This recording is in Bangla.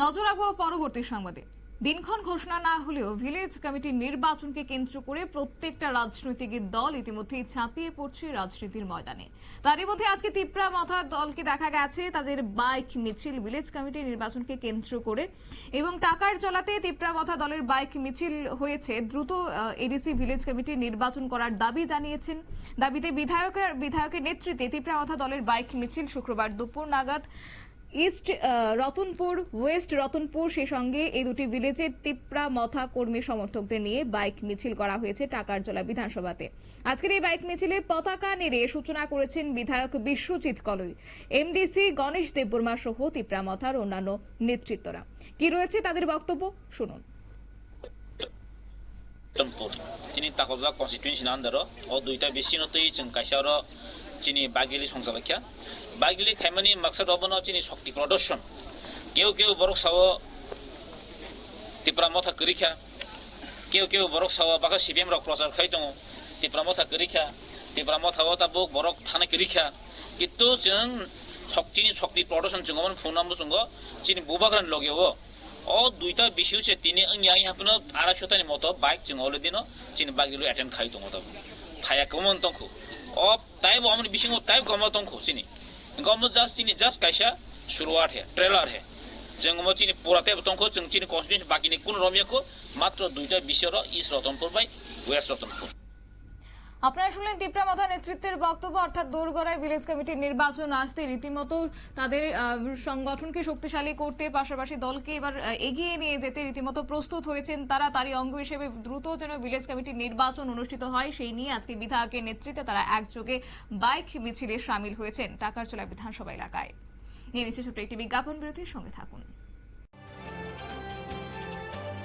নজর রাখবো পরবর্তী সংবাদে। দিনক্ষণ ঘোষণা না হলেও ভিলেজ কমিটির নির্বাচনকে কেন্দ্র করে প্রত্যেকটা রাজনৈতিক দল ইতিমধ্যেই ঝাঁপিয়ে পড়ছে রাজনীতির ময়দানে। তারই মধ্যে আজকে তিপ্রা মাথা দলকে দেখা গেছে তাদের বাইক মিছিল ভিলেজ কমিটির নির্বাচনকে কেন্দ্র করে, এবং টাকার চলাতে তিপ্রা মাথা দলের বাইক মিছিল হয়েছে। দ্রুত এডিসি ভিলেজ কমিটির নির্বাচন করার দাবি জানিয়েছেন। দাবিতে বিধায়কের নেতৃত্বে তিপ্রা মাথা দলের বাইক মিছিল শুক্রবার দুপুর নাগাদ ইস্ট রতনপুর, ওয়েস্ট রতনপুর, সেই সঙ্গে এই দুটি ভিলেজের তিপ্রা মথা কর্মী সমর্থকদের নিয়ে বাইক মিছিল করা হয়েছে টাকারজলা বিধানসভাতে। আজকের এই বাইক মিছিলে পতাকা নেড়ে সূচনা করেছেন বিধায়ক বিশ্বজিৎ কলই, এমডিসি গণেশ দেববর্মা সহ তিপ্রা মথার অন্যান্য নেতৃত্বরা। কি রয়েছে তাদের বক্তব্য শুনুন। তিনি তাকজা কনস্টিটুয়েন্সি নান্দারো ও দুইটা বেশি নতই जों কাইসারো চিনি বাগিলি সংসালাখ্যা বাগিলি খাইমানি মাকসাদ অবনো চিনি শক্তি প্রদর্শন কেউ কেউ বরক সাও তিপ্রা মথা করিখ্যা কেউ কেউ বরক সাও বাকা সিবিএম রক প্রচার খাই দङ তিপ্রা মথা করিখ্যা তিপ্রা মথাও তাবুক বরক থানা করিখ্যা কিন্তু जों শক্তি প্রদর্শন जों ফোনামবো जों চিনি বুবাগ্রান লগেও ও দুইটা বেশি হচ্ছে তিনি ইয়াহাপনো 250টার মতো বাইক जों অলরেডিনো চিনি বাগিলো অ্যাটেন্ড খাই দङ তাবু থায়া কমন তংখু ও তাইবো আমনি বিশিং তাইব গম তংখু চিনি गम जस्ट कैसा शुरुआत है ट्रेलर है जों चिनी पुराते तंखौ जों चिनी कन्स्टिट्यूएंसी बाकिनि कुन रमियाखौ मात्र दुइटा विषय east Ratanpur by west Ratanpur. আপনারা শুনলেন তিপ্রা মথা নেতৃত্বের বক্তব্য। অর্থাৎ দোরগড়ায় ভিলেজ কমিটির নির্বাচন আসতে রীতিমতো তাদের সংগঠনকে শক্তিশালী করতে, পাশাপাশি দলকে এবার এগিয়ে নিয়ে যেতে রীতিমতো প্রস্তুত হয়েছেন তারা। তারই অঙ্গ হিসেবে দ্রুত যেন ভিলেজ কমিটির নির্বাচন অনুষ্ঠিত হয় সেই নিয়ে আজকে বিধায়কের নেতৃত্বে তারা একযোগে বাইক মিছিলে সামিল হয়েছেন টাকারজলা বিধানসভা এলাকায়। নিয়ে নিচ্ছে ছোট্ট একটি বিজ্ঞাপন বিরতির সঙ্গে থাকুন।